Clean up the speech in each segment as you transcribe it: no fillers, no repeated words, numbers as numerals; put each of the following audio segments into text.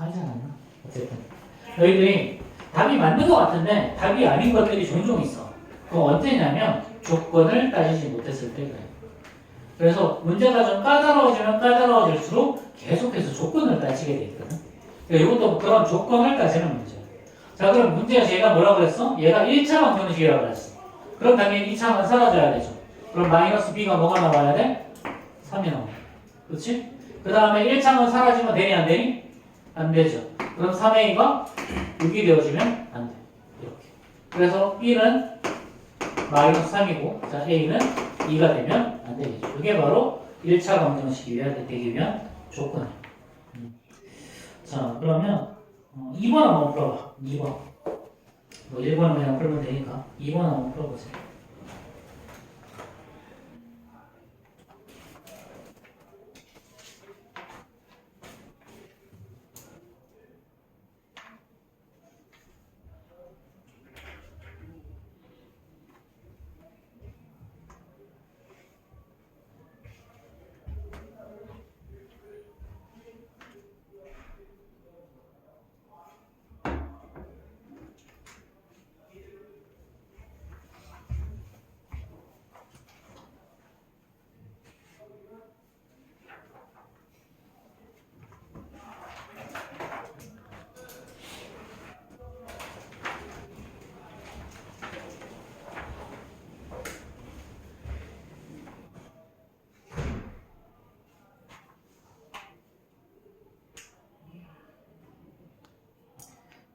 하지 않았나? 어쨌든 너희들이 답이 맞는 것 같은데 답이 아닌 것들이 종종 있어. 그건 언제냐면 조건을 따지지 못했을 때 그래. 그래서 문제가 좀 까다로워지면 까다로워질수록 계속해서 조건을 따지게 돼 있거든. 그러니까 이것도 그런 조건을 따지는 문제야. 자, 그럼 문제에서 얘가 뭐라고 그랬어? 얘가 1차 방정식이라고 그랬어. 그럼 당연히 2차는 사라져야 되죠. 그럼 마이너스 b가 뭐가 나와야 돼? 3이 나와. 그렇지? 그 다음에 1차는 사라지면 되니 안 되니? 안 되죠. 그럼 3a가 6이 되어지면 안 돼. 이렇게. 그래서 b는 마이너스 3이고, 자, a는 2가 되면 안 되겠죠. 이게 바로 1차 방정식이 되기 위한 조건이에요. 자, 그러면 2번 한번 풀어봐. 2번. 뭐 1번은 그냥 풀면 되니까 2번 한번 풀어보세요.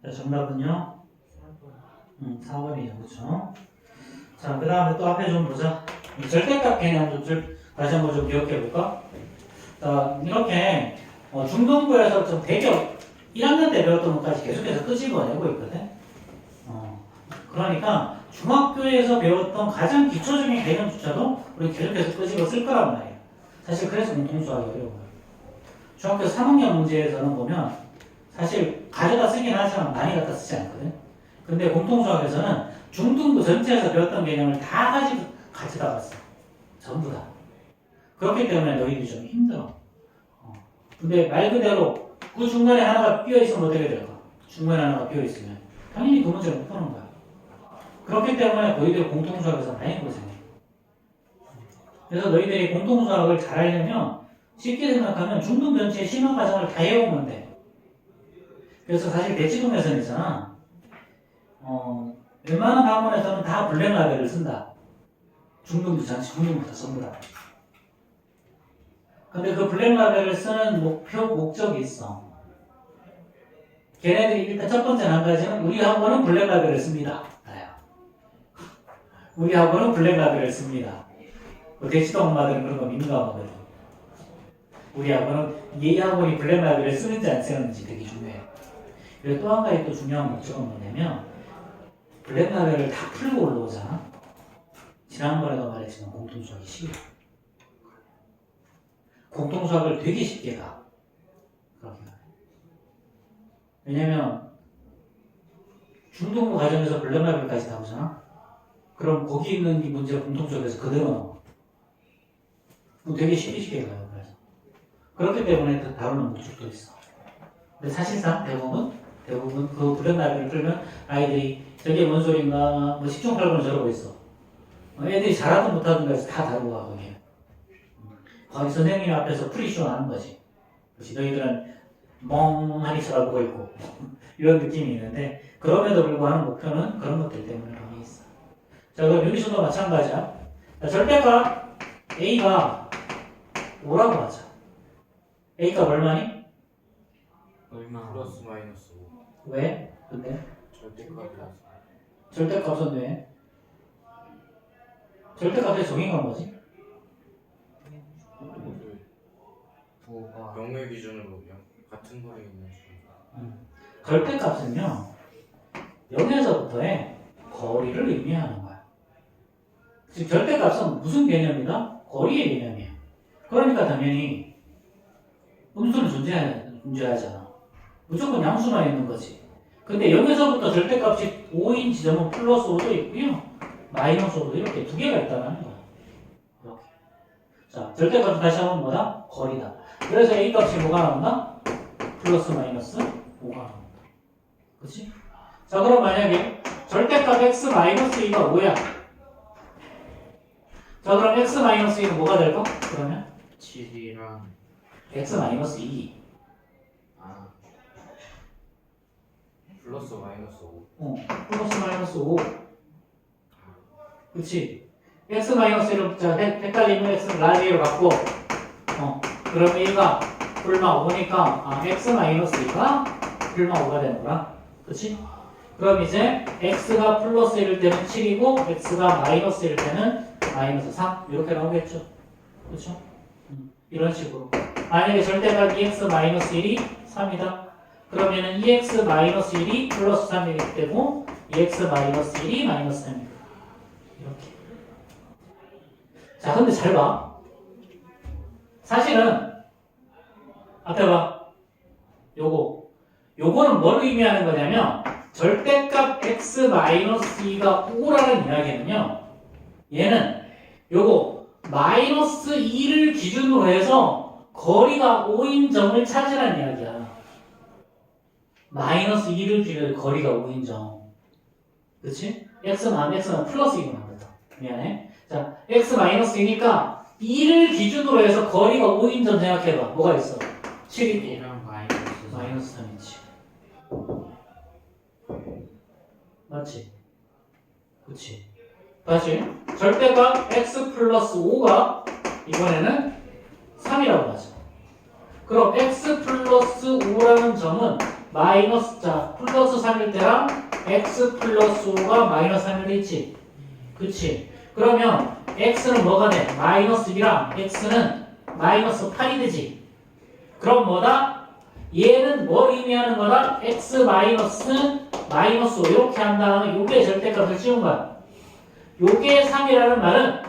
자, 정답은요? 4번이죠. 그쵸? 자, 그 다음에 또 앞에 좀 보자. 절대값 개념 좀 다시 한번 좀 기억해 볼까? 자, 이렇게 중등부에서 좀 대격 1학년 때 배웠던 것까지 계속해서 끄집어내고 있거든. 그러니까 중학교에서 배웠던 가장 기초적인 개념조차도 우리 계속해서 끄집어 쓸 거란 말이에요. 사실 그래서 공통수학이 어려워요. 중학교 3학년 문제에서는 보면 사실 가져다 쓰긴 하지만 많이 갖다 쓰지 않거든. 근데 공통수학에서는 중등부 전체에서 배웠던 개념을 다 가져다 써. 전부 다. 그렇기 때문에 너희들이 좀 힘들어. 근데 말 그대로 그 중간에 하나가 비어있으면 어떻게 될까? 중간에 하나가 비어있으면 당연히 그 문제를 못 푸는 거야. 그렇기 때문에 너희들 공통수학에서 많이 고생해. 그래서 너희들이 공통수학을 잘 하려면 쉽게 생각하면 중등 전체의 심화 과정을 다 해오면 돼. 그래서 사실 대치동에서는 있잖아. 웬만한 학원에서는 다 블랙 라벨을 쓴다. 중등부 전체, 중등부터 전부 다. 근데 그 블랙 라벨을 쓰는 목적이 있어. 걔네들이 일단 첫 번째 한 가지는 우리 학원은 블랙 라벨을 씁니다. 우리 학원은 블랙 라벨을 씁니다. 대치동 엄마들은 그런 거 민감하거든. 우리 학원은 이 학원이 블랙 라벨을 쓰는지 안 쓰는지 되게 중요해. 그리고 또 한 가지 또 중요한 목적은 뭐냐면 블랙 라벨을 다 풀고 올라오잖아. 지난번에도 말했지만 공통수학이 쉬워. 공통수학을 되게 쉽게 가. 그렇게 가. 왜냐면 중등부 과정에서 블랙 라벨까지 다 보잖아. 그럼 거기 있는 이 문제가 공통수학에서 그대로 나와. 되게 쉽게 가요. 그래서 그렇기 때문에 다루는 목적도 있어. 근데 사실상 대부분 그 블랙 라벨을 풀면 아이들이 저게 뭔 소린가 뭐 10중 8구를 저러고 있어. 애들이 잘하든 못하든 해서 다 다루고 가 거기에. 거기 선생님 앞에서 프리쇼 하는 거지. 그렇지. 너희들은 멍하니 쳐다보고 있고 이런 느낌이 있는데 그럼에도 불구하고 목표는 그런 것들 때문에 거기 있어. 자, 그럼 여기서도 마찬가지야. 자, 절대값 A가 5라고 하자. A값 얼마니? 얼마? 플러스 마이너스 5. 왜? 근데? 절대값이라서. 절대값은 왜? 절대값의 정의가 뭐지? 명의 기준으로 같은 거에 있는 절대값은요 0에서부터의 거리를 의미하는 거야. 즉 절대값은 무슨 개념이다? 거리의 개념이야. 그러니까 당연히 음수는 존재하잖아. 무조건 양수만 있는 거지. 근데 0에서부터 절대값이 5인 지점은 플러스 5도 있고요. 마이너스 5도 이렇게 두 개가 있다는 거야. 이렇게. 자, 절대값은 다시 한번 뭐다? 거리다. 그래서 A 값이 뭐가 나온다? 플러스 마이너스 5가 나온다. 그치? 자, 그럼 만약에 절대값 x-2가 5야. 자, 그럼 x-2는 뭐가 될까? 그러면 7이랑 x-2. 아 플러스 마이너스 5. 플러스 마이너스 5. 그치? x-1을 자, 헷갈리면 x를 라지로 갖고 그럼 1가 불마 5니까 x-2가 불마 5가 되는 거야. 그치? 그럼 이제 x가 플러스 1일 때는 7이고 x가 마이너스 1일 때는 마이너스 3 이렇게 나오겠죠. 그렇죠? 이런 식으로 만약에 절대값 2x-1이 3이다. 그러면은 2x-1이 플러스 3이기 때문에 2x-1이 마이너스 3이다. 이렇게. 자, 근데 잘 봐. 사실은 앞에 봐. 요거는 뭘 의미하는 거냐면 절대값 x-2가 5라는 이야기는요. 얘는 요거 마이너스 2를 기준으로 해서 거리가 5인 점을 찾으라는 이야기야. 마이너스 2를 기준으로 해서 거리가 5인 점. 그치? x는 플러스 2가 나거든. 미안해. 자, x-2니까 2를 기준으로 해서 거리가 5인 점 생각해봐. 뭐가 있어? 7이고 7이랑 마이너스 3이지. 맞지? 그치? 다시 절대값 x 플러스 5가 이번에는 3이라고 하죠. 그럼 x 플러스 5라는 점은 플러스 3일 때랑 x 플러스 5가 마이너스 3일 때 있지. 그치? 그러면 x는 뭐가 돼? 마이너스 2랑 x는 마이너스 8이 되지. 그럼 뭐다? 얘는 뭘 의미하는 거다? x 마이너스 5 이렇게 한 다음에 요게 절대값을 씌운 거야. 요게 3이라는 말은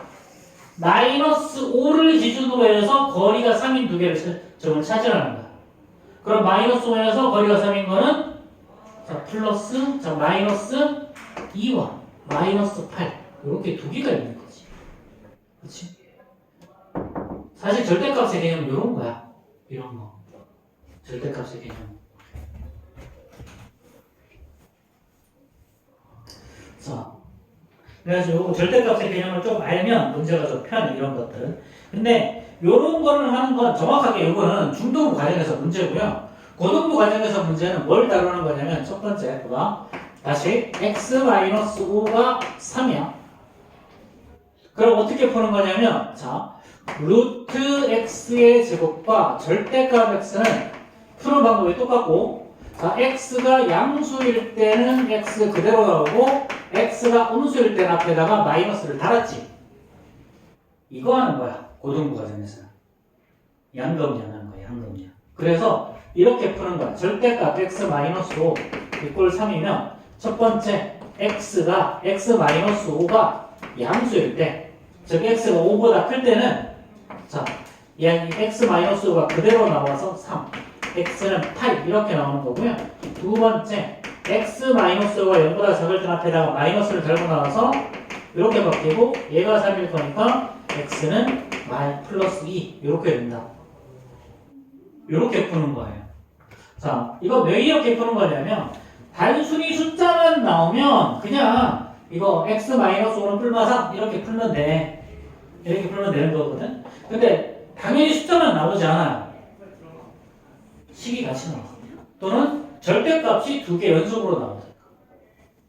마이너스 5를 기준으로 해서 거리가 3인 두 개를 점을 찾으라는 거야. 그럼 마이너스 5에서 거리가 3인 거는 마이너스 2와 마이너스 8 이렇게 두 개가 있는 거지. 그치? 사실 절대값의 개념은 이런 거야. 이런 거. 절대값의 개념. 자, 그래서 요거 절대값의 개념을 좀 알면 문제가 좀 편해, 이런 것들은. 근데 요런 거를 하는 건 정확하게 요거는 중등부 과정에서 문제고요. 고등부 과정에서 문제는 뭘 다루는 거냐면 첫 번째, 봐봐. 다시 x-5가 3이야. 그럼 어떻게 푸는 거냐면 자, 루트 x의 제곱과 절대값 x는 푸는 방법이 똑같고 자, x가 양수일 때는 x 그대로 나오고 x가 음수일 때는 앞에다가 마이너스를 달았지. 이거 하는 거야. 고등부 과정에서는. 양검량하는 거야. 양검량. 그래서 이렇게 푸는 거야. 절대값 x-5 이꼴 3이면 첫 번째 x가 x-5가 양수일 때 즉 x가 5보다 클 때는 자, 이 x-5가 그대로 나와서 3 x는 8 이렇게 나오는 거고요. 두 번째 x-5가 0보다 작을 때 앞에다가 마이너스를 달고 나와서 이렇게 바뀌고 얘가 3일 거니까 x는 플러스 2 이렇게 된다. 이렇게 푸는 거예요. 자, 이거 왜 이렇게 푸는 거냐면 단순히 숫자만 나오면 그냥 이거 x-5는 풀마 3 이렇게 풀면 돼. 이렇게 풀면 되는 거거든. 근데 당연히 숫자만 나오지 않아요. 식이 같이 나와. 또는 절대값이 두 개 연속으로 나오다.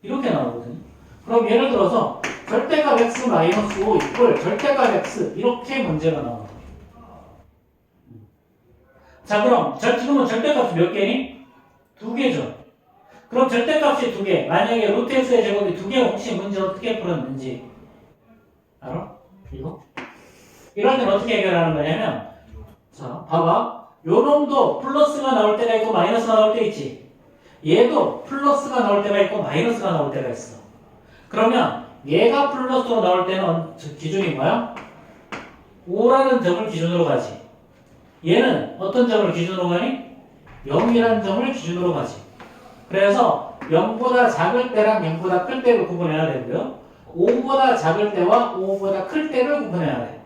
이렇게 나오거든요. 그럼 예를 들어서 절대값 x-5 이꼴 절대값 x 이렇게 문제가 나온다. 자, 그럼 지금은 절대값이 몇 개니? 두 개죠. 그럼 절대값이 두 개. 만약에 루트 x의 제곱이 두 개 혹시 문제 어떻게 풀었는지 알아? 이거? 이럴 때는 어떻게 해결하는 거냐면 자, 봐봐. 요 놈도 플러스가 나올 때가 있고 마이너스가 나올 때 있지. 얘도 플러스가 나올 때가 있고 마이너스가 나올 때가 있어. 그러면 얘가 플러스로 나올 때는 기준이 뭐야? 5라는 점을 기준으로 가지. 얘는 어떤 점을 기준으로 가니? 0이라는 점을 기준으로 가지. 그래서 0보다 작을 때랑 0보다 클 때를 구분해야 되고요. 5보다 작을 때와 5보다 클 때를 구분해야 돼.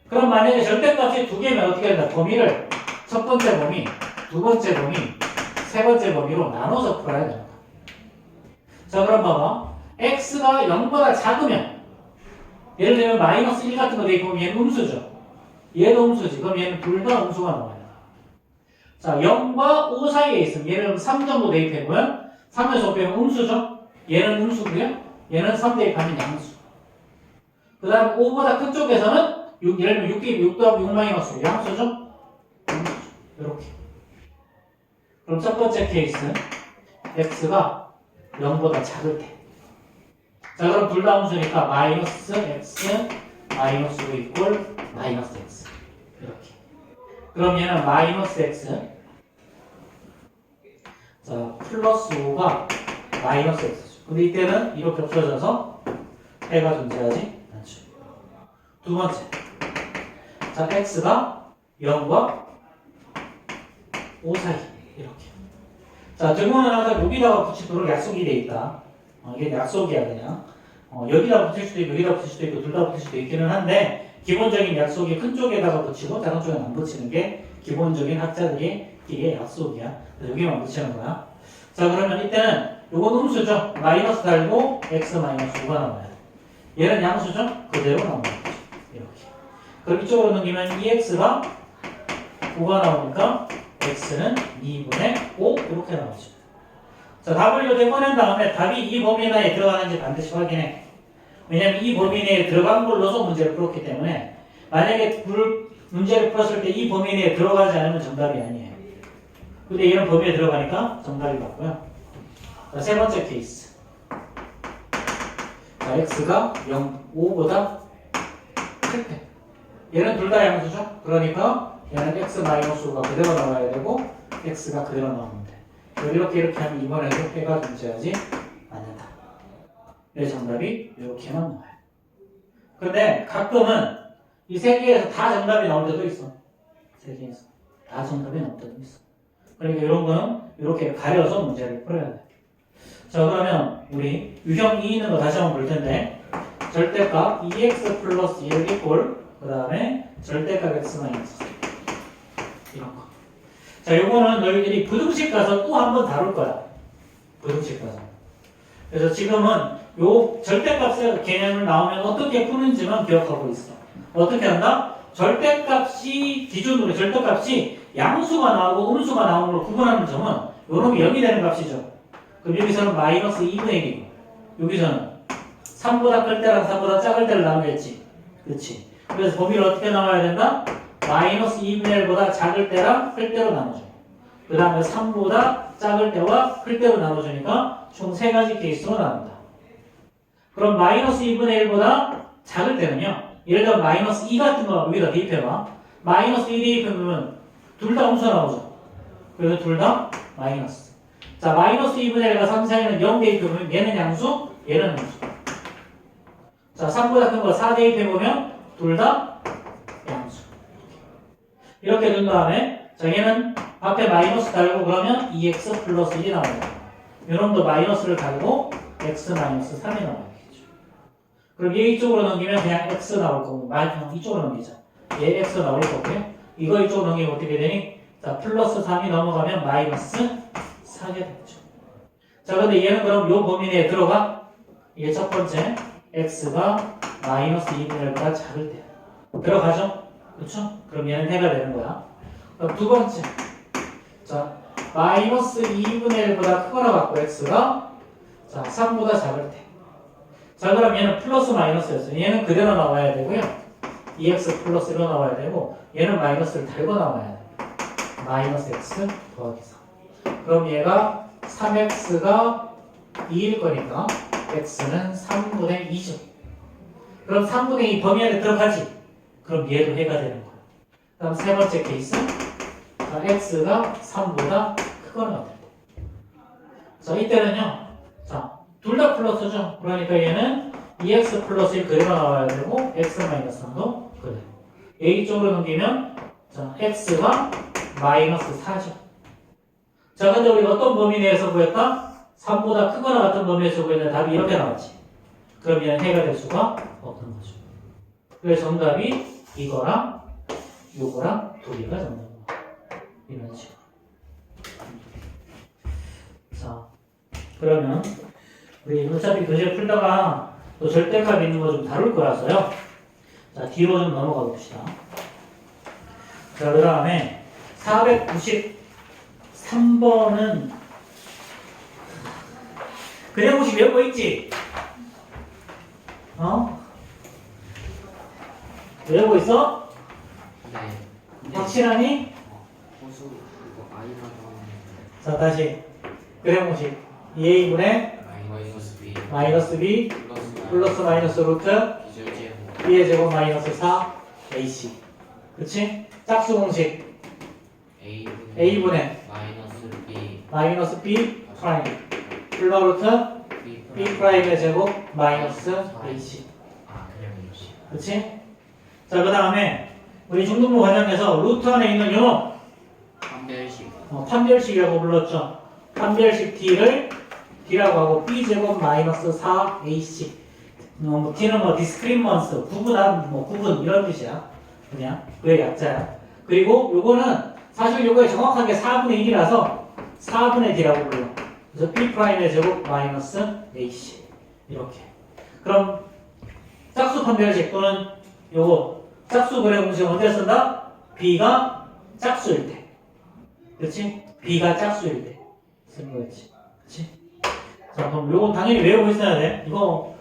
그럼 만약에 절대값이 두 개면 어떻게 된다? 범위를 첫 번째 범위, 두 번째 범위, 세 번째 범위로 나눠서 풀어야 됩니다. 자, 그럼 봐봐. x가 0보다 작으면, 예를 들면 마이너스 1 같은 거 대입하면 얘는 음수죠. 얘도 음수지. 그럼 얘는 둘 다 음수가 나와요. 자, 0과 5 사이에 있으면 얘는 3 정도 대입해보면 3에서 5 빼면 음수죠. 얘는 음수고요. 얘는 3 대입하면 양수. 그 다음 5보다 큰 쪽에서는 6, 예를 들면 6 대입 6 더하기 6 마이너스 양수죠. 음수죠. 이렇게. 그럼 첫 번째 케이스 x가 0보다 작을 때. 자, 그럼 둘 다 음수니까 마이너스 x 마이너스 5 이꼴 마이너스 x. 이렇게. 그럼 얘는 마이너스 x. 자, 플러스 5가 마이너스 x죠. 근데 이때는 이렇게 없어져서 해가 존재하지 않죠. 두 번째. 자, x가 0과 5 사이. 이렇게. 자, 등호는 항상 여기다가 붙이도록 약속이 돼 있다. 이게 약속이야, 그냥. 여기다 붙일 수도 있고, 여기다 붙일 수도 있고, 둘 다 붙일 수도 있기는 한데, 기본적인 약속이 큰 쪽에다가 붙이고, 작은 쪽에는 안 붙이는 게 기본적인 학자들이 이게 약속이야. 여기만 붙이는 거야. 자, 그러면 이때는 요건 음수죠. 마이너스 달고, x 마이너스 5가 나와야 돼. 얘는 양수죠? 그대로 나오는 거죠. 이렇게. 그럼 이쪽으로 넘기면 2x가 5가 나오니까, x는 2분의 5 이렇게 나오죠. 자, 답을 요새 꺼낸 다음에 답이 이 범위 내에 들어가는지 반드시 확인해. 왜냐면 이 범위 내에 들어간 걸 넣어서 문제를 풀었기 때문에 만약에 문제를 풀었을 때 이 범위 내에 들어가지 않으면 정답이 아니에요. 근데 얘는 범위에 들어가니까 정답이 맞고요. 자, 세 번째 케이스. 자, x가 5보다 클 때. 얘는 둘 다 양수죠? 그러니까 얘는 x-5가 그대로 나와야 되고 x가 그대로 나오면 돼. 이렇게 하면 이번에도 해가 존재하지 않는다. 내 정답이 이렇게만 나와요. 근데 가끔은 이 세 개에서 다 정답이 나올 때도 있어. 세 개에서 다 정답이 나올 때도 있어. 그러니까 이런 거는 이렇게 가려서 문제를 풀어야 돼. 자, 그러면 우리 유형 2 있는 거 다시 한번 볼 텐데, 절대값 2x 플러스 1 이꼴, 그 다음에 절대값 x 마이너스 이런 거. 자, 요거는 너희들이 부등식 가서 또 한 번 다룰 거야. 부등식 가서. 그래서 지금은 요 절대값의 개념을 나오면 어떻게 푸는지만 기억하고 있어. 어떻게 한다? 절대값이 기준으로 절대값이 양수가 나오고 음수가 나오는 걸 구분하는 점은 요놈이 0이 되는 값이죠. 그럼 여기서는 마이너스 2분의 1이고 여기서는 3보다 클 때랑 3보다 작을 때를 나누겠지. 그렇지. 그래서 범위를 어떻게 나와야 된다? 마이너스 2분의 1보다 작을 때랑 클 때로 나눠줘. 그 다음에 3보다 작을 때와 클 때로 나눠주니까 총 3가지 케이스로 나눈다. 그럼 마이너스 2분의 1보다 작을 때는요. 예를 들어 마이너스 2 같은 거 여기다 대입해봐. 마이너스 2 대입해보면 둘 다 음수 나오죠. 그래서 둘 다 마이너스. 자, 마이너스 2분의 1과 3 사이는 0 대입해보면 얘는 양수, 얘는 음수. 자, 3보다 큰 거 4 대입해보면 둘 다 양수. 이렇게 된 다음에 자, 얘는 앞에 마이너스 달고 그러면 2x 플러스 1이 나와요. 요놈도 마이너스를 달고 x 마이너스 3이 나와요. 그럼 얘 이쪽으로 넘기면 그냥 x 나올 거고, 이쪽으로 넘기자. 얘 x 나올 거고요. 이거 이쪽으로 넘기면 어떻게 되니? 자, 플러스 3이 넘어가면 마이너스 4가 되죠. 자, 근데 얘는 그럼 요 범위 내에 들어가? 이게 첫 번째, x가 마이너스 2분의 1보다 작을 때. 들어가죠? 그렇죠? 그럼 얘는 해가 되는 거야. 그럼 두 번째, 자, 마이너스 2분의 1보다 크거나 같고 x가 자, 3보다 작을 때. 자, 그럼 얘는 플러스 마이너스였어요. 얘는 그대로 나와야 되고요. 2x 플러스 1로 나와야 되고 얘는 마이너스를 달고 나와야 돼. 마이너스 x 더하기 3. 그럼 얘가 3x가 2일 거니까 x는 3분의 2죠. 그럼 3분의 2 범위 안에 들어가지? 그럼 얘도 해가 되는 거야. 다음 세 번째 케이스. 자, x가 3보다 크거나 같을 때. 자, 이때는요. 자, 둘 다 플러스죠. 그러니까 얘는 2x 플러스 1 그대로 나와야 되고 x 마이너스 3도 그대로. a 쪽으로 넘기면 자, x가 마이너스 4죠. 자, 근데 우리가 어떤 범위 내에서 구했다? 3보다 크거나 같은 범위에서 구했는데 답이 이렇게 나왔지. 그럼 얘는 해가 될 수가 없는 거죠. 그래서 정답이 이거랑 요거랑 두 개가 정답이야. 이런 식으로. 그러면 우리 어차피 교재 풀다가 또 절대값 있는 거 좀 다룰 거라서요. 자, 뒤로 좀 넘어가 봅시다. 자, 그 다음에 493번은 그냥 혹시 외우고 있지? 어? 외우고 있어? 네. 확실하니? 호수 이거 아이가 자, 다시 그래공식 2a분의 마이너스 b 마이너스 b 플러스 마이너스 루트 기절제곱 b의 제곱 마이너스 4ac 그치? 짝수 공식 a분의 마이너스 b 프라임 플러 루트 b 프라임의 제곱 마이너스 ac 아 그냥 이지 그치? 자, 그 다음에 우리 중등부 과정에서 루트 안에 있는 요 판별식 판별식이라고 불렀죠. 판별식 t를 d라고 하고 b제곱 마이너스 4ac t는 뭐 디스크리먼스 구분한 뭐 구분 이런 뜻이야. 그냥 그의 약자야. 그리고 요거는 사실 요거에 정확하게 4분의 1이라서 4분의 d라고 불러. 그래서 b 프라임의 제곱 마이너스 ac 이렇게. 그럼 짝수 판별식 또는 요거 짝수 그래 공식은 어떻게 쓴다? b가 짝수일 때. 그렇지? b가 짝수일 때 쓰는 거였지. 그렇지? 자, 그럼 요거 당연히 외우고 있어야 돼. 이거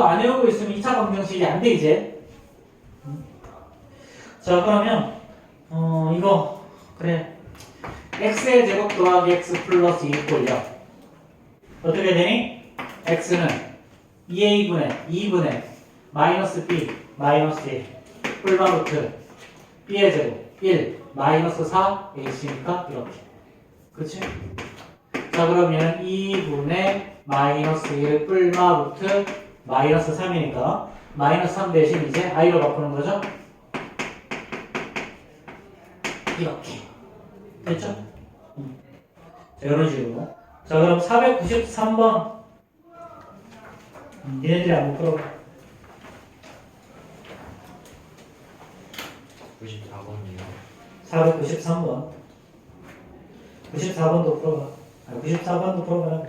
안 외우고 있으면 2차 방정식이 안 돼, 이제. 자, 그러면 이거 그래. x의 제곱 더하기 x 플러스 2 꼴이야. 어떻게 되니? x는 2a분의 마이너스 b 마이너스 1 뿔마루트 b의 제곱 1 마이너스 4 ac니까 이렇게. 그치? 자, 그러면 2분의 마이너스 1 뿔마루트 마이너스 3이니까 마이너스 3 대신 이제 i로 바꾸는 거죠? 이렇게. 됐죠? 자, 이런 식으로. 자, 그럼 493번. 니네들이 한번 풀어봐. 94번이요 493번. 94번도 풀어봐. 94번도 풀어봐.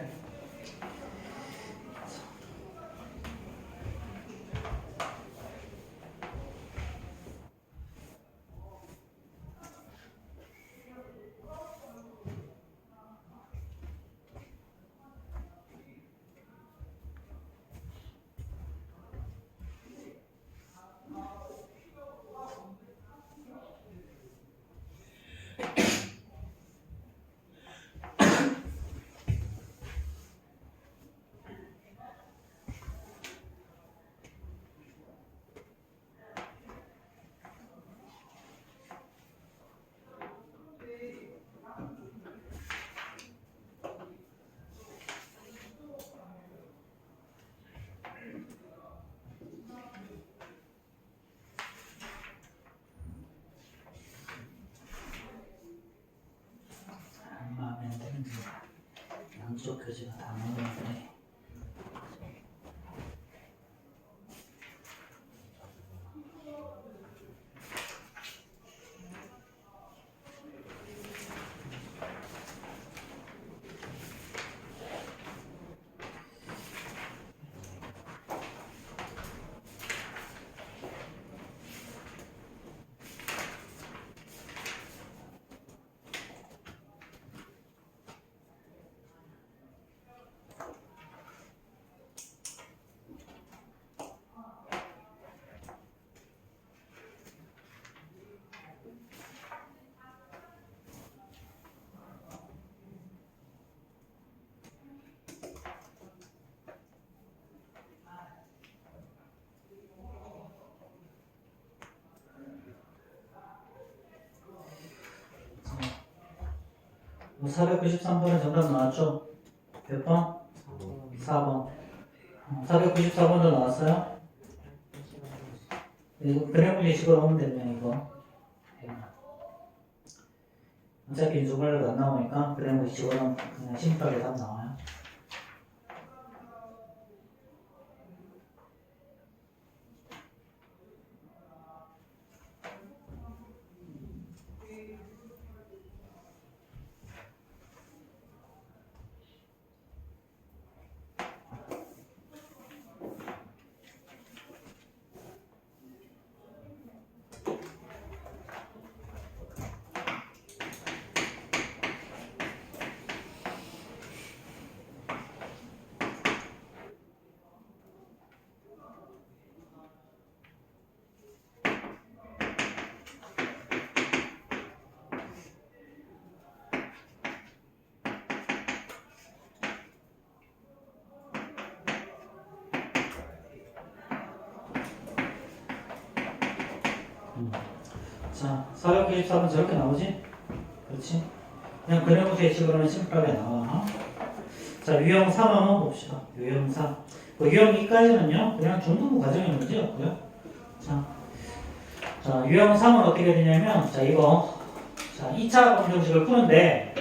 마음에 안 드는데 양쪽 교재가 다 나오는데 뭐 493번에 정답 나왔죠? 몇 번? 4번. 494번도 나왔어요? 이거 그래프식으로 하면 되면 이거. 어차피 인수분해도 안 나오니까 그래프식으로 하면 그냥 심플하게 답 나와요. 자, 494번 저렇게 나오지? 그렇지? 그냥 그래프 예측으로는 심플하게 나와. 자, 유형 3 한번 봅시다. 유형 3. 유형 2까지는요, 그냥 중등부 과정의 문제였고요. 자, 유형 3은 어떻게 되냐면, 자, 이거, 자, 2차 검정식을 푸는데,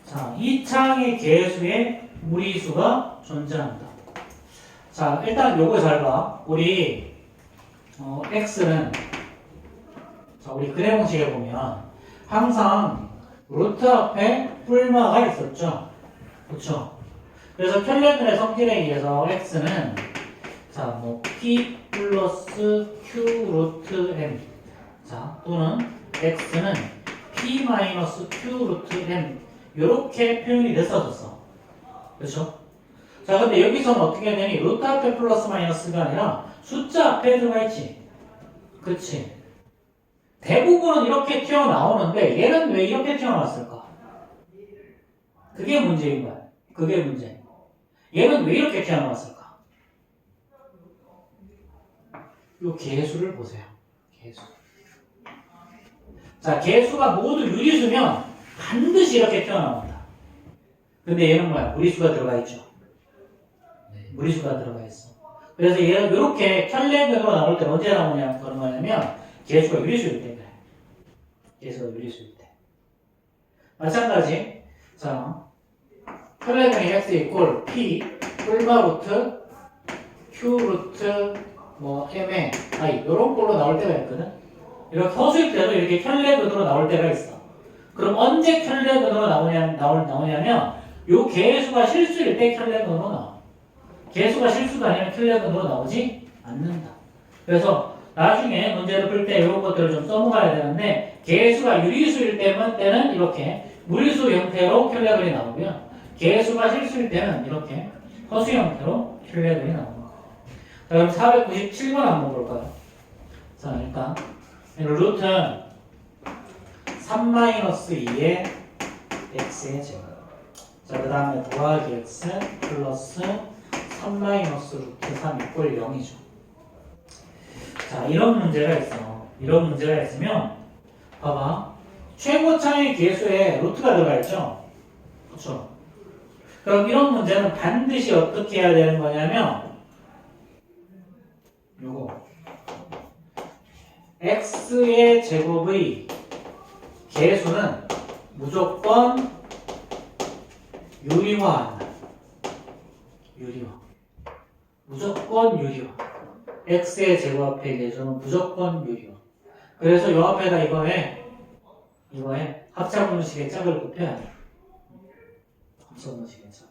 자, 이 창의 개수에 무리수가 존재한다. 자, 일단 요거 잘 봐. 우리, x는, 자, 우리 그래 공식에 보면, 항상 루트 앞에 뿔마가 있었죠. 그쵸? 그래서 켈레들의 성질에 의해서 x는, 자, 뭐, p 플러스 q 루트 m. 자, 또는 x는 p 마이너스 q 루트 m. 요렇게 표현이 됐어졌어. 그쵸? 자, 근데 여기서는 어떻게 되니? 루트 앞에 플러스 마이너스가 아니라 숫자 앞에 들어가 있지. 그치? 대부분은 이렇게 튀어나오는데 얘는 왜 이렇게 튀어나왔을까? 그게 문제인 거야. 그게 문제. 얘는 왜 이렇게 튀어나왔을까? 요 개수를 보세요. 개수. 자, 개수가 모두 유리수면 반드시 이렇게 튀어나온다. 근데 얘는 뭐야? 무리수가 들어가 있죠. 무리수가 들어가 있어. 그래서 얘는 이렇게 켤레근으로 나올 때 언제 나오냐, 그런 거냐면, 개수가 유리수일 때 그래. 개수가 유리수일 때. 마찬가지. 자, 켤레근이 x 이꼴 p, 뿔마 루트, q 루트, 뭐, m의 i, 이런 꼴로 나올 때가 있거든. 이렇게 허수일 때도 이렇게 켤레근으로 나올 때가 있어. 그럼 언제 켤레근으로 나오냐면, 요 개수가 실수일 때 켤레근으로 나와. 개수가 실수가 아니면 킬레근으로 나오지 않는다. 그래서 나중에 문제를 풀 때 이런 것들을 좀 써먹어야 되는데 개수가 유리수일 때는 이렇게 무리수 형태로 킬레근이 나오고요. 개수가 실수일 때는 이렇게 허수 형태로 킬레근이 나오는 거예요. 자, 그럼 497번 한번 볼까요? 자, 일단 루트는 3-2의 x의 제곱. 자, 그 다음에 더하기 x 플러스 3 마이너스 루트 3 이꼴 0이죠. 자, 이런 문제가 있어. 이런 문제가 있으면, 봐봐. 최고차의 개수에 루트가 들어가 있죠? 그쵸? 그럼 이런 문제는 반드시 어떻게 해야 되는 거냐면, 요거. x의 제곱의 개수는 무조건 유리화한다. 유리화. 무조건 유리화. x의 제곱 앞에 개수는 무조건 유리화. 그래서 요 앞에다 이거에 합작분식의 짝을 곱해야 돼. 합작분식의 짝.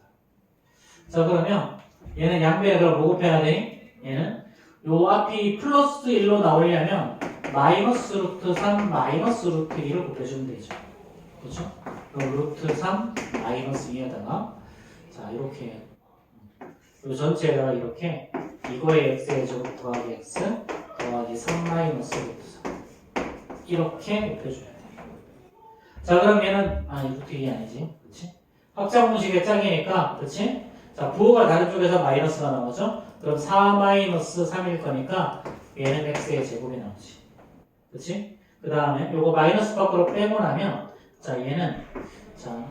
자, 그러면 얘는 양배에다가 뭐 곱해야 돼? 얘는 요 앞이 플러스 1로 나오려면 마이너스 루트 3 마이너스 루트 2를 곱해주면 되죠. 그렇죠? 요 루트 3 마이너스 2에다가 자, 이렇게 이 전체에다가 이렇게 이거의 x의 제곱 더하기 x 더하기 3 마이너스 루트 3 이렇게 곱해줘야 돼. 자, 그럼 얘는 루트 2이 아니지, 그렇지? 확장분식의 짝이니까, 그렇지? 자, 부호가 다른 쪽에서 마이너스가 나오죠? 그럼 4 마이너스 3일 거니까 얘는 x의 제곱이 나오지, 그렇지? 그 다음에 요거 마이너스 밖으로 빼고 나면 자, 얘는 자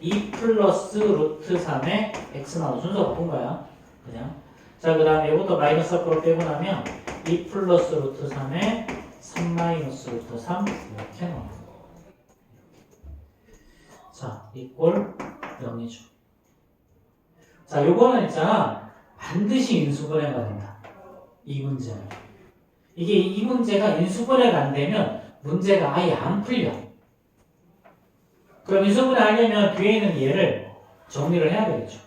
2 플러스 루트 3의 x 나오고 순서 바꾼 거야. 그냥. 자, 그 다음에 이것도 마이너스 앞으로 빼고 나면 2 플러스 루트 3의 3 마이너스 루트 3 이렇게 나와. 자, 이꼴 0이죠. 자, 요거는 있잖아. 반드시 인수분해가 된다. 이 문제는. 이게 이 문제가 인수분해가 안 되면 문제가 아예 안 풀려. 그럼 인수분해 하려면 뒤에 있는 얘를 정리를 해야 되겠죠.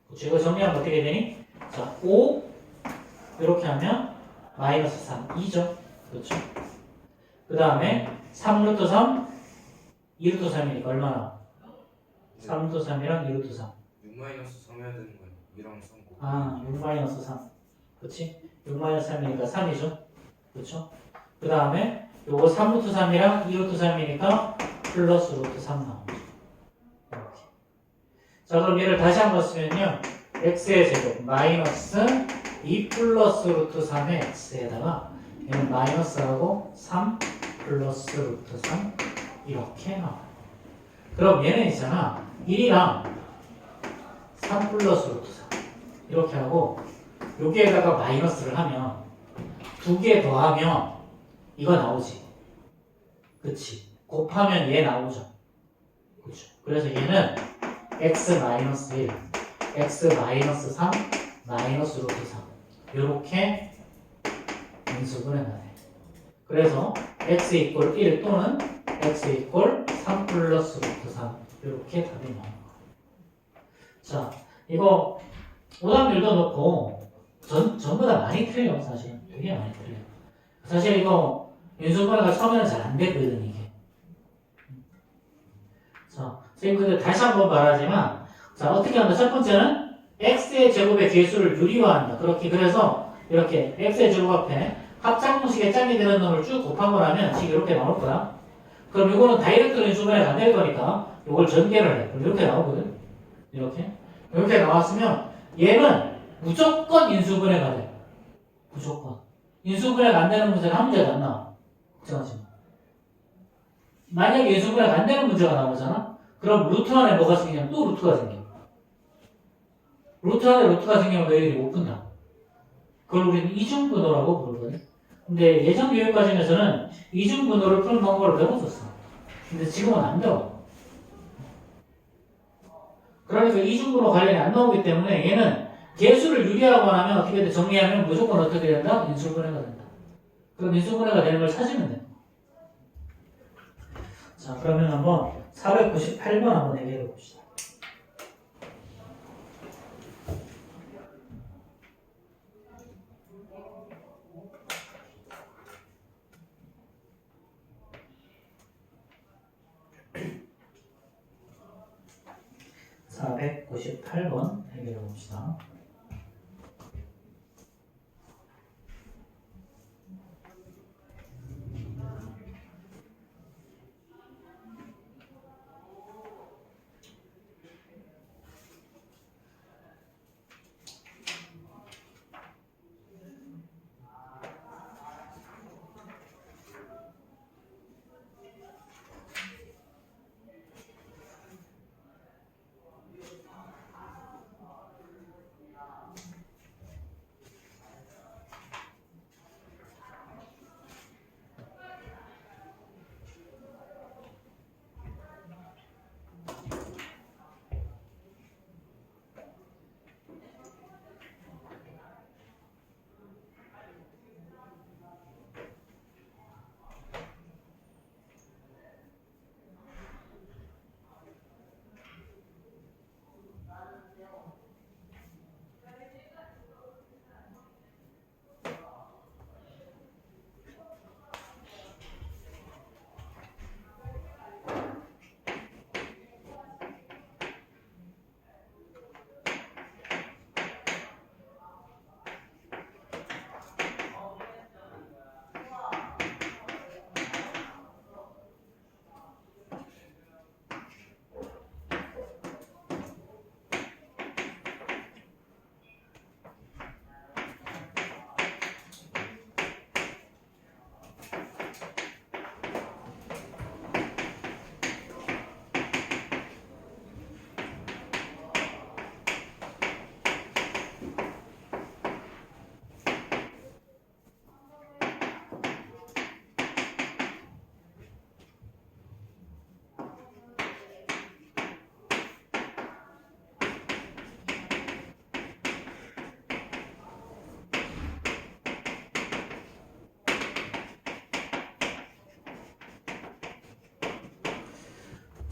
그렇죠? 이거 정리하면 어떻게 되니? 자, 5 이렇게 하면 마이너스 3, 2죠. 그렇죠? 그 다음에 3 루트 3, 2 루트 3이니까 얼마나? 3 루트 3이랑 2 루트 3. 6 마이너스 3 해야 되는 거예요. 2랑 3 곱. 6 마이너스 3. 그렇지? 6 마이너스 3이니까 3이죠. 그렇죠? 그 다음에 요거 3 루트 3이랑 2 루트 3이니까 플러스 루트 3 나오죠. 이렇게. 자, 그럼 얘를 다시 한번 쓰면요. x의 제곱 마이너스 2 플러스 루트 3의 x에다가 얘는 마이너스하고 3 플러스 루트 3 이렇게 나와요. 그럼 얘는 있잖아 1이랑 3 플러스 루트 3 이렇게 하고 여기에다가 마이너스를 하면 두 개 더하면 이거 나오지. 그치? 곱하면 얘 나오죠. 그쵸? 그래서 얘는 x 마이너스 1, x 마이너스 3, 마이너스 루트 3 이렇게 인수분해 나네. 그래서 x 이퀄 1 또는 x 이퀄 3 플러스 루트 3 이렇게 답이 나오는 거야. 자, 이거 오답률도 넣고 전부 다 많이 틀려. 사실 되게 많이 틀려. 사실 이거 인수분해가 처음에는 잘 안 됐거든 이게. 자, 선생님 근데 다시 한번 말하지만 자 어떻게 한다? 첫 번째는 x의 제곱의 개수를 유리화한다. 그렇게 그래서 이렇게 x의 제곱 앞에 합작공식에 짝이 되는 놈을 쭉 곱하고 나면 지금 이렇게 나올 거야. 그럼 이거는 다이렉트 인수분해가 안 될 거니까 이걸 전개를 해. 그럼 이렇게 나오거든. 이렇게 나왔으면 얘는 무조건 인수분해가 돼. 무조건. 인수분해가 안 되는 문제는 한 문제도 안 나와. 걱정하지 마. 만약에 인수분해가 안 되는 문제가 나오잖아? 그럼 루트 안에 뭐가 생기냐면 또 루트가 생겨. 루트 안에 루트가 생기면 너희들이 못 푼다. 그걸 우리는 이중분호라고 부르거든. 근데 예전 교육 과정에서는 이중분호를 푸는 방법을 배웠었어. 근데 지금은 안 배워. 그러니까 이중분호 관련이 안 나오기 때문에 얘는 개수를 유리하고 나면 어떻게 돼? 정리하면 무조건 어떻게 된다? 인수분해가 된다. 그럼 인수분해가 되는 걸 찾으면 돼. 자, 그러면 한번 498번 한번 해결해 봅시다. (498번) 해결해 봅시다.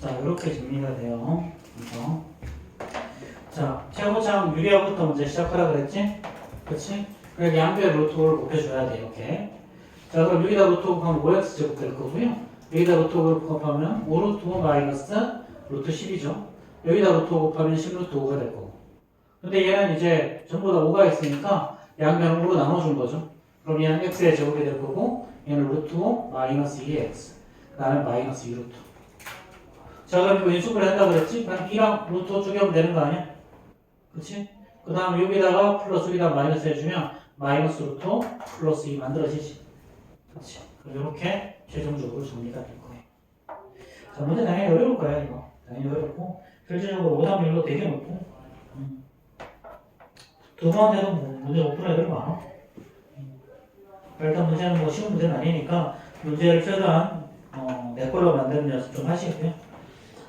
자, 이렇게 정리가 돼요. 그래서 자, 최고창 유리화부터 먼저 시작하라 그랬지? 그치? 그러니까 양변 루트를 곱해줘야 돼, 이렇게. 자, 그럼 여기다 루트 곱하면 5x 제곱 될 거고요. 여기다 루트 곱하면 5루트 5 마이너스 루트 10이죠. 여기다 루트 곱하면 10루트 5가 될 거고. 근데 얘는 이제 전부 다 5가 있으니까 양변을 5로 나눠준 거죠. 그럼 얘는 x의 제곱이 될 거고, 얘는 루트 5 마이너스 2x. 그 다음에 마이너스 2루트. 자, 그럼 이거 인수분해 한다고 그랬지? 그럼 2랑 루트 5 쪼개면 되는 거 아니야? 그치? 그 다음에 여기다가 플러스 여기다 마이너스 해주면 마이너스 루트 5 플러스 2 만들어지지. 그렇지. 이렇게 최종적으로 정리가 될 거예요. 자, 문제 당연히 어려울 거야, 이거. 당연히 어렵고, 실질적으로 오답률도 되게 높고, 두 번 해도 뭐 문제 못 푸는 애들 많아. 일단 문제는 뭐 쉬운 문제는 아니니까, 문제를 최대한, 내 걸로 만드는 연습 좀 하시고요.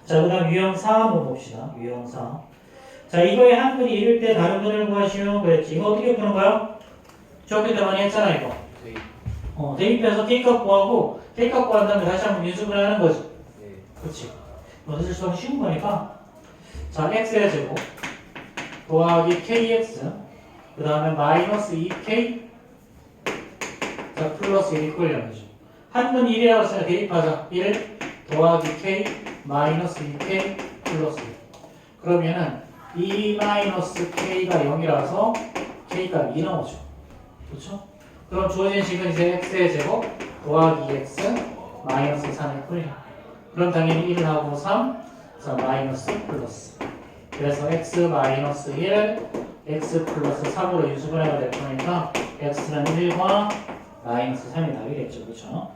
자, 그 다음 유형 4 한번 봅시다. 유형 4. 자, 이거의 한 근이 이를 때 다른 근을 구하시오. 그랬지. 이거 어떻게 푸는 거야? 저기 때 많이 했잖아, 이거. 대입해서 K값 구하고, K값 구한 다음에 다시 한번 인수분해 하는 거지. 네. 그렇지. 사실 좀 쉬운 거니까. 자, x의 제곱 더하기 kx 그 다음에 마이너스 2k 자 플러스 1이 이퀄 0이죠. 한근 1이라고 했으니까 대입하자. 1 더하기 k 마이너스 2k 플러스 1. 그러면은 2 마이너스 k가 0이라서 k가 2 나오죠. 그렇죠? 그럼 주어진 식은 이제 x의 제곱 더하기 x 마이너스 3의 이퀄 0. 그럼 당연히 1 하고 3 자 마이너스 플러스. 그래서 x 마이너스 1 x 플러스 3으로 인수분해가 될 거니까 x는 1과 마이너스 3이 답이겠죠. 그렇죠?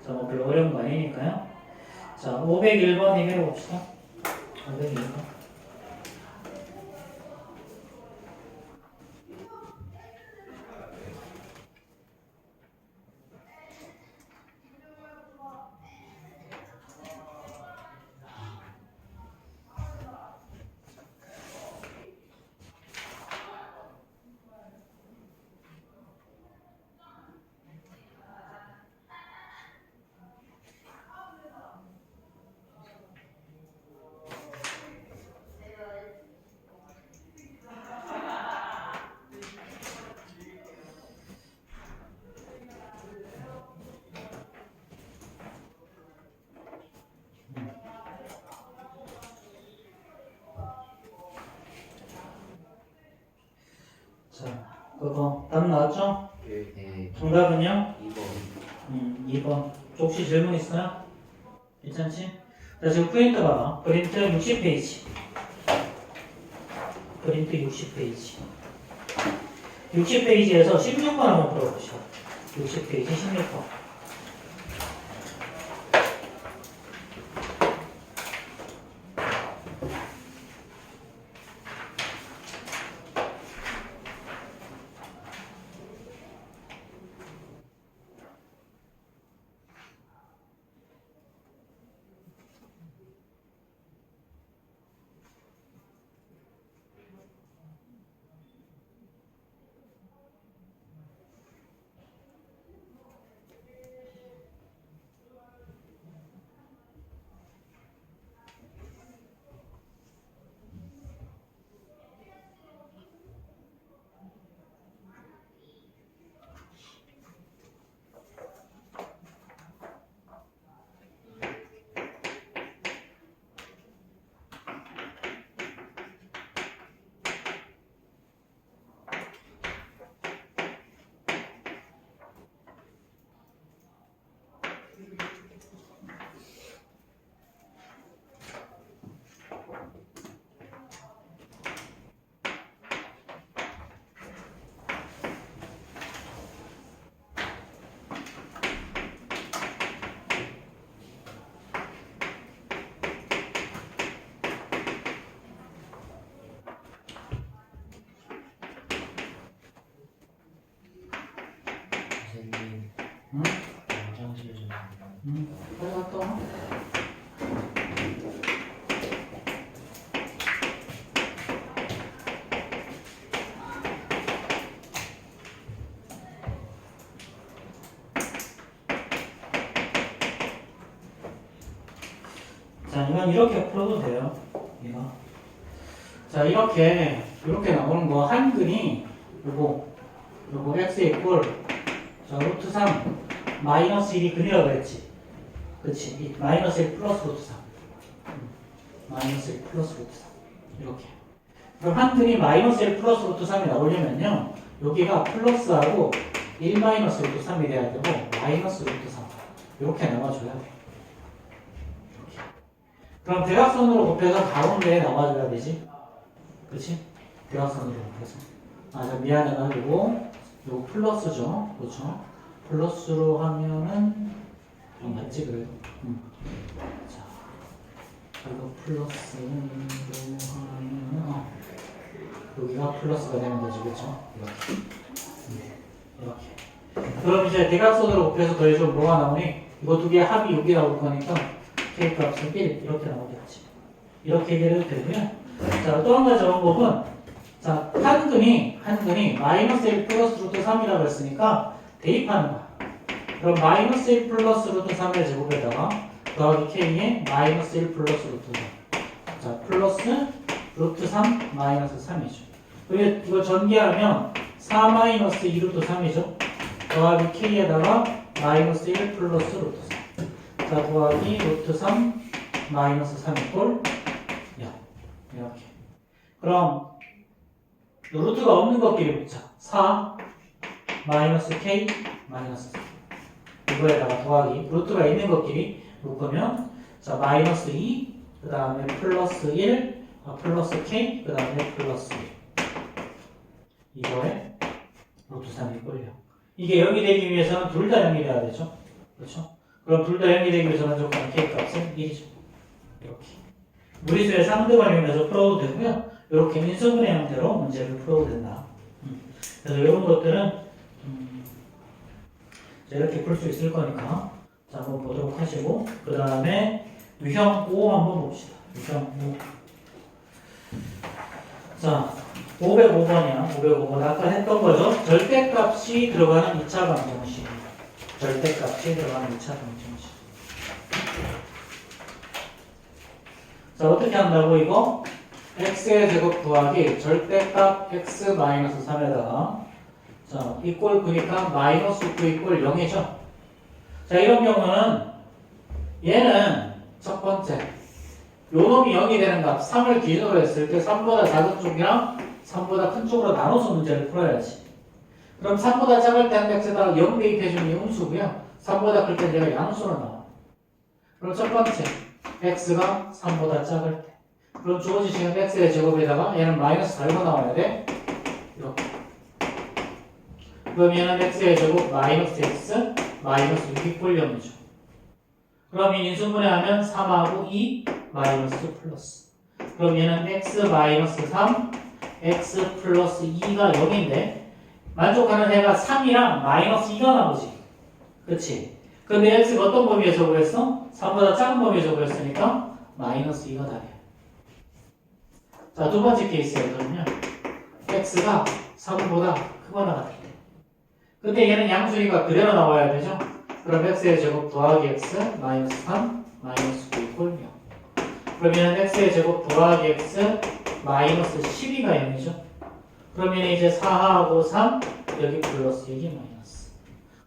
자, 뭐 별로 어려운 거 아니니까요. 자, 501번 얘기해 봅시다. 501번. 자, 그거 답 나왔죠? 네. 정답은요? 2번. 2번. 혹시 질문 있어요? 괜찮지? 자, 지금 프린트 봐봐. 프린트 60페이지. 프린트 60페이지. 60페이지에서 16번 한번 풀어보시죠. 60페이지 16번. 선생님. 응? 화장실 좀. 빨리 갔다 와. 자, 이건 이렇게 풀어도 돼요. 이거. 자, 이렇게 나오는 거 한근이 요거 x 이퀄 자 루트 3 마이너스 1이 근이라고 그랬지. 그치? 이 마이너스 1 플러스 루트 3 마이너스 1 플러스 루트 3 이렇게. 그럼 한근이 마이너스 1 플러스 루트 3이 나오려면요 여기가 플러스하고 1 마이너스 루트 3이 돼야 되고 마이너스 루트 3 이렇게 나와줘야 돼. 이렇게. 그럼 대각선으로 곱해서 가운데에 나와줘야 되지. 그치? 대각선으로 곱해서. 아, 자, 미안해가지고 요거 플러스죠. 그렇죠? 플러스로 하면은 맞지 그래도. 자, 이거 플러스로 하면 여기가 플러스가 되는 거지, 그렇죠? 이렇게. 이렇게. 그럼 이제 대각선으로 곱해서 더해주면 뭐가 나오니? 이거 두 개 합이 여기 나올 거니까 k 값은 1 이렇게 나오겠지. 이렇게 얘기해도 되고요. 자, 또 한 가지 방법은 자, 한근이 마이너스 1 플러스 루트 3이라고 했으니까 대입하는 거야. 그럼 마이너스 1 플러스 루트 3의 제곱에다가 더하기 k에 마이너스 1 플러스 루트 3. 자, 플러스 루트 3 마이너스 3이죠. 이거 전개하면 4 마이너스 2 루트 3이죠. 더하기 k에다가 마이너스 1 플러스 루트 3. 자, 더하기 루트 3 마이너스 3 이꼴 0. 이렇게. 그럼 루트가 없는 것끼리 붙자. 4 마이너스 k 마이너스 3. 이거에다가 더하기 루트가 있는 것끼리 묶으면 자 마이너스 2 그 다음에 플러스 1 플러스 k 그 다음에 플러스 1 이거에 루트 3이 꼴려. 이게 0이 되기 위해서는 둘 다 0이 돼야 되죠. 그렇죠? 그럼 둘 다 0이 되기 위해서 만족하는 k 값은 1이죠. 이렇게 무리수의 상등을 이용해서 풀어도 되고요. 이렇게 인수분해 형태로 문제를 풀어도 된다. 그래서 이런 것들은 이렇게 풀 수 있을 거니까 자 한번 보도록 하시고 그 다음에 유형 5 한번 봅시다. 유형 5. 자 505번이야. 505번 아까 했던 거죠. 절대값이 들어가는 2차 방정식. 절대값이 들어가는 2차 방정식. 자 어떻게 한다고 이거? x의 제곱 구하기 절대값 x 마이너스 3에다가 자 이꼴 9니까 마이너스 9 이꼴 0이죠. 자 이런 경우는 얘는 첫 번째 요 놈이 0이 되는 값 3을 기준으로 했을 때 3보다 작은 쪽이랑 3보다 큰 쪽으로 나눠서 문제를 풀어야지. 그럼 3보다 작을 때는 x에다가 0 대입해주는 게 음수고요. 3보다 클 때는 얘가 양수로 나와. 그럼 첫 번째 x가 3보다 작을 때 그럼 주어진 시간 x의 제곱에다가 얘는 마이너스 달고 나와야 돼. 이렇게. 그럼 얘는 x의 제곱 마이너스 x 마이너스 6이 꼴 0이죠. 그럼 이 인수분해하면 3하고 2 마이너스 플러스. 그럼 얘는 x 마이너스 3 x 플러스 2가 0인데 만족하는 애가 3이랑 마이너스 2가 나오지. 그치? 근데 x가 어떤 범위에 적어했어? 3보다 작은 범위에 적어했으니까 마이너스 2가 답이야. 자, 두 번째 케이스에서는요. x가 3보다 크거나 같을 때. 근데 얘는 양수니까 그대로 나와야 되죠? 그럼 x의 제곱 더하기 x 마이너스 3 마이너스 9 이꼴 0. 그러면 x의 제곱 더하기 x 마이너스 12가 0이죠? 그러면 이제 4하고 3 여기 플러스 여기 마이너스.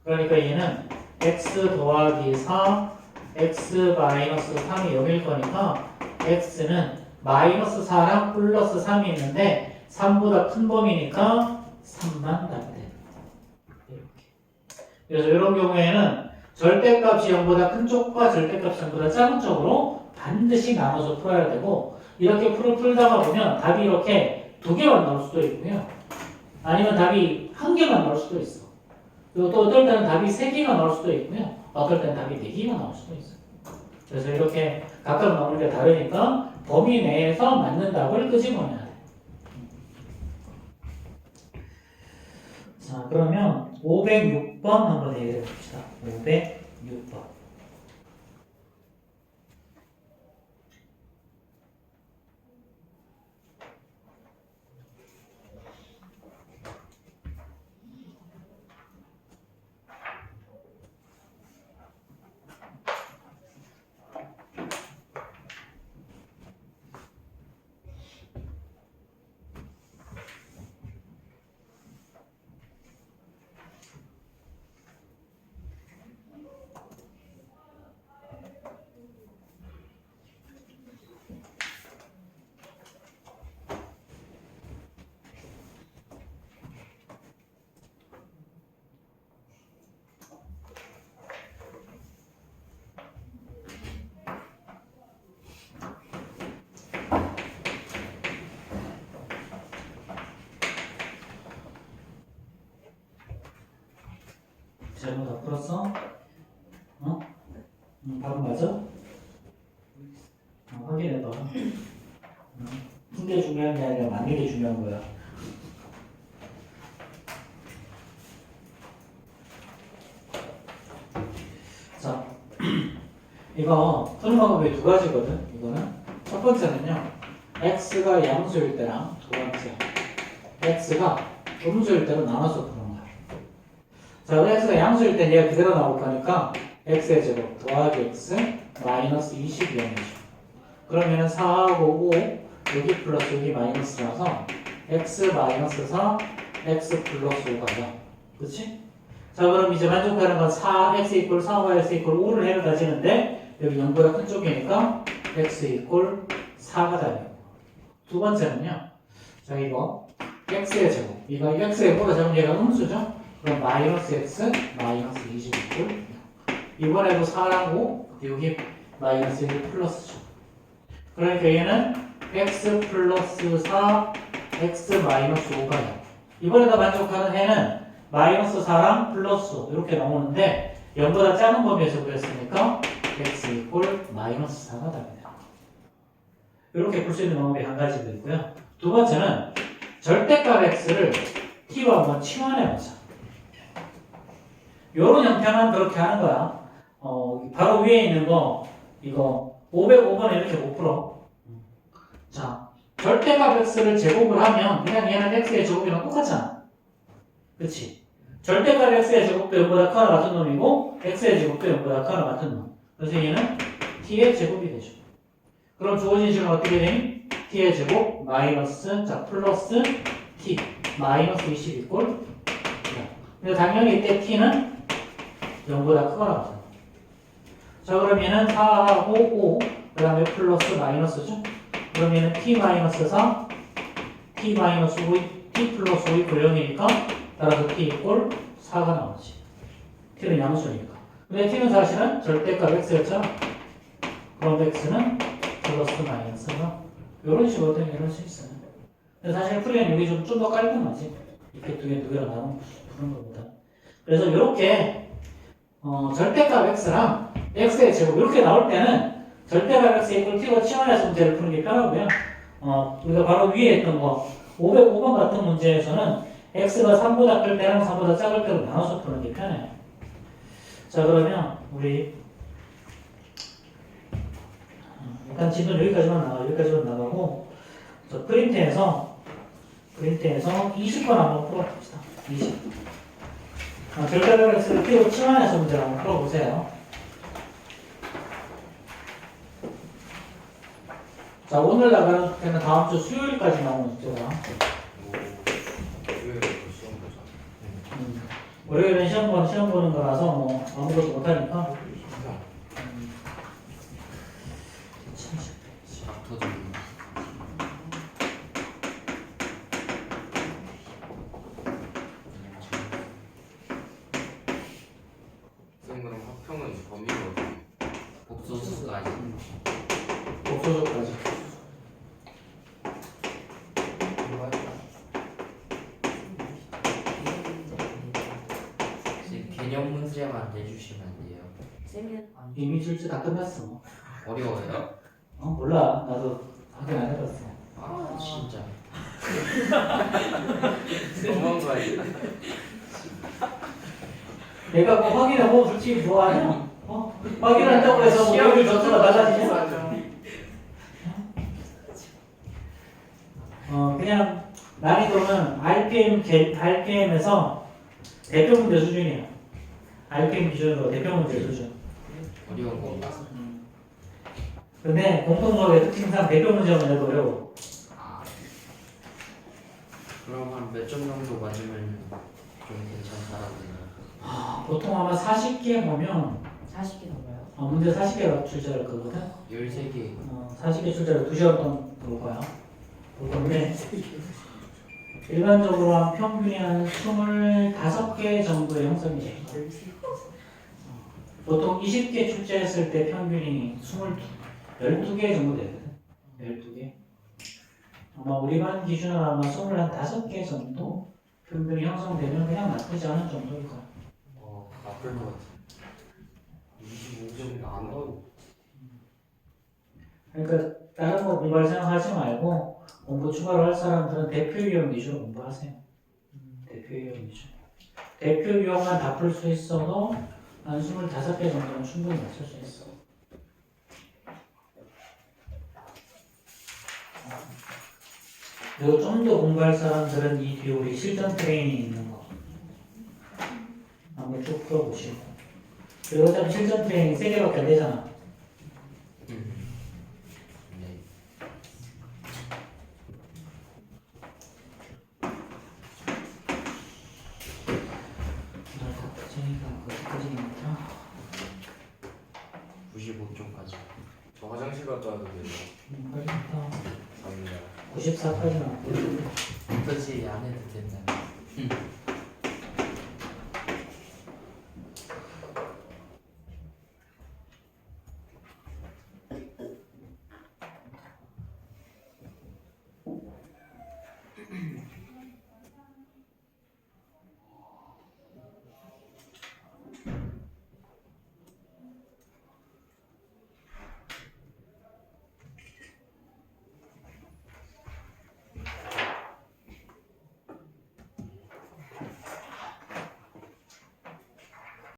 그러니까 얘는 x 더하기 4 x 마이너스 3이 0일 거니까 x는 마이너스 4랑 플러스 3이 있는데 3보다 큰 범위니까 3만 답이 돼. 이렇게. 그래서 이런 경우에는 절대값이 0보다 큰 쪽과 절대값이 0보다 작은 쪽으로 반드시 나눠서 풀어야 되고 이렇게 풀다가 보면 답이 이렇게 2개만 나올 수도 있고요. 아니면 답이 1개만 나올 수도 있어. 그리고 또 어떨 때는 답이 3개가 나올 수도 있고요. 어떨 때는 답이 4개가 나올 수도 있어요. 그래서 이렇게 각각 나오는 게 다르니까 범위 내에서 맞는 답을 끄집어내야 돼. 자, 그러면 506번 한번 얘기해 봅시다. 506번. 풀었어? 어? 답은 맞아? 확인해봐. 푼 게 중요한 게 아니라 맞는 게 중요한 거야. 자, 이거 푸는 방법이 두 가지거든. 이거는 첫 번째는요, x가 양수일 때랑 두 번째, x가 음수일 때로 나눠서 푸는 거야. 자, x가 양수일 때 얘가 그대로 나올 거니까 x의 제곱 더하기 x 마이너스 22이죠. 그러면은 4하고 5 여기 플러스 여기 마이너스라서 x 마이너스 4 x 플러스 5가죠. 그치? 자, 그럼 이제 만족하는 건 4 x 이퀄 4와 x 이퀄 5를 해로 따지는데 여기 0보다 큰 쪽이니까 x 이퀄 4가 답이에요. 두 번째는요, 자, 이거 x의 제곱, 이거 x의 보다 작은 얘가 음수죠? 그럼 마이너스 x 마이너스 20 이퀄 이번에도 4랑 5 여기 마이너스 1 플러스죠. 그러니까 얘는 x 플러스 4 x 마이너스 5가요. 이번에도 만족하는 해는 마이너스 4랑 플러스 5 이렇게 나오는데 0보다 작은 범위에서 구했으니까 x 이퀄 마이너스 4가 답니다. 이렇게 풀 수 있는 방법이 한 가지가 있고요. 두 번째는 절대값 x를 t로 한번 치환해 보자. 요런 형태만 그렇게 하는 거야. 바로 위에 있는 거 이거 505번에 이렇게 못 풀어. 자, 절대값 x를 제곱을 하면 그냥 얘는 x의 제곱이랑 똑같잖아. 그치? 절대값 x의 제곱도 0보다 크거나 같은 놈이고 x의 제곱도 0보다 크거나 같은 놈. 그래서 얘는 t의 제곱이 되죠. 그럼 주어진 식은 어떻게 되니? t의 제곱 마이너스 자 플러스 t 마이너스 20 이꼴. 근데 당연히 이때 t는 0보다 크거나 같아. 자, 그럼 얘는 4하고 5, 그 다음에 플러스 마이너스죠? 그럼 얘는 t 마이너스 4, t 마이너스 5, t 플러스 5이 0이니까 따라서 t 이꼴 4가 나오지. t는 양수니까. 근데 t는 사실은 절대값 x였잖아. 그럼 x는 플러스 마이너스가 이런 식으로 이럴 수 있어요. 근데 사실 풀이는 여기 좀 더 깔끔하지. 이렇게 두 개로 나눈 푸는 것보다. 그래서 이렇게 절대값 x랑 x의 제곱 이렇게 나올 때는 절대값 x 이퀄 t로 치환해서 문제를 푸는 게 편하고요. 우리가 바로 위에 했던 거 505번 같은 문제에서는 x가 3보다 클 때랑 3보다 작을 때로 나눠서 푸는 게 편해요. 자, 그러면 우리 일단 지금 여기까지만 나가고 저 프린트해서 20번 한번 풀어봅시다. 20. 절대값 x를 t로 치환해서 문제를 한번 풀어보세요. 자, 오늘 나가는 때는 다음 주 수요일까지 나오는 문제다. 월요일은 시험 보는 거라서 뭐 아무것도 못하니까. 쌤 그럼 합평은 범위가 어떻게? 복소수까지. 복소수까지. 개념 문제만 내주시면 안 돼요. 이미 출제 다 끝났어. 어려워요? 몰라. 나도 확인 안 해봤어. 아 진짜. 너무한 거 아니야? 내가 뭐 확인하고 솔직히 좋아하냐? 확인한다고 해서 뭐 여기 점수가 낮아지냐? 그냥 난이도는 RPM에서 대표 문제 수준이야. RPM 기준으로 대표 문제 수준. 어려운 건가? 근데 공통수학의 특징상 대표 문제가 내도 어려워. 그럼 한 몇 점 정도 맞으면 좀 괜찮다라고. 보통 아마 40개 보면 40개 넘어요. 문제 40개가 출제할 거거든. 13개. 40개 출제를 2시간 동안 볼 거야. 볼 건데 일반적으로 한 평균이 한 25개 정도의 형성이 돼. 보통 20개 출제했을 때 평균이 12개 정도 되거든. 12개. 아마 우리 반 기준으로 아마 25개 정도 평균이 형성되면 그냥 나쁘지 않은 정도일 거야. 바쁠 것 같아. 25점이 안 나오고. 그러니까 다른 거 공부할 생각하지 말고 공부 추가로 할 사람들은 대표 유형 위주로 공부하세요. 대표 유형 위주. 대표 유형만 다 풀 수 있어도 한 25개 정도는 충분히 맞출 수 있어. 그리고 좀 더 공부할 사람들은 이 뒤에 우리 실전 트레이닝 있는 거 한번 쭉 풀어보시고. 그리고 어차피 실전 트레이닝 3개밖에 안 되잖아. 네. 제가 어디까지입니까? 95점까지. 저 화장실 갔다 와도 돼요. 빨리부터 갑니다. 94까지 나왔고 굳이 안 해도 된다.